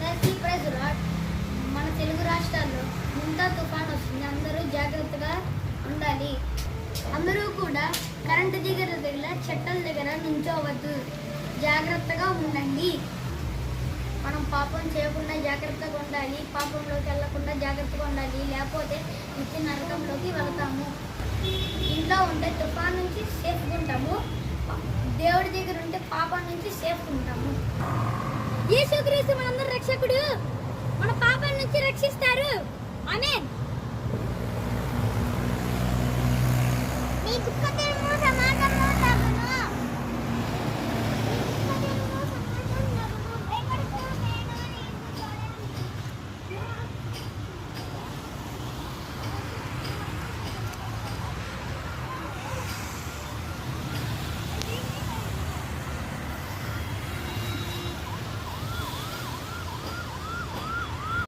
అందరికీ praise lord. మన తెలుగు రాష్ట్రాల్లో ముంతా తుఫాన్ వస్తుంది. అందరూ జాగ్రత్తగా ఉండాలి. అందరూ కూడా కరెంటు దగ్గర చెట్టల దగ్గర నుంచోవద్దు. జాగ్రత్తగా ఉండండి. మనం పాపం చేయకుండా జాగ్రత్తగా ఉండాలి. పాపంలోకి వెళ్ళకుండా జాగ్రత్తగా ఉండాలి. లేకపోతే నిత్య నరకంలోకి వెళ్తాము. ఇంట్లో ఉంటే తుఫాన్ నుంచి సేఫ్గా ఉంటాము. దేవుడి దగ్గర ఉంటే పాపం నుంచి సేఫ్గా ఉంటాము. యేసుక్రీస్తు మనందరి రక్షకుడు. మన పాపాల నుంచి రక్షిస్తారు. ఆమేన్.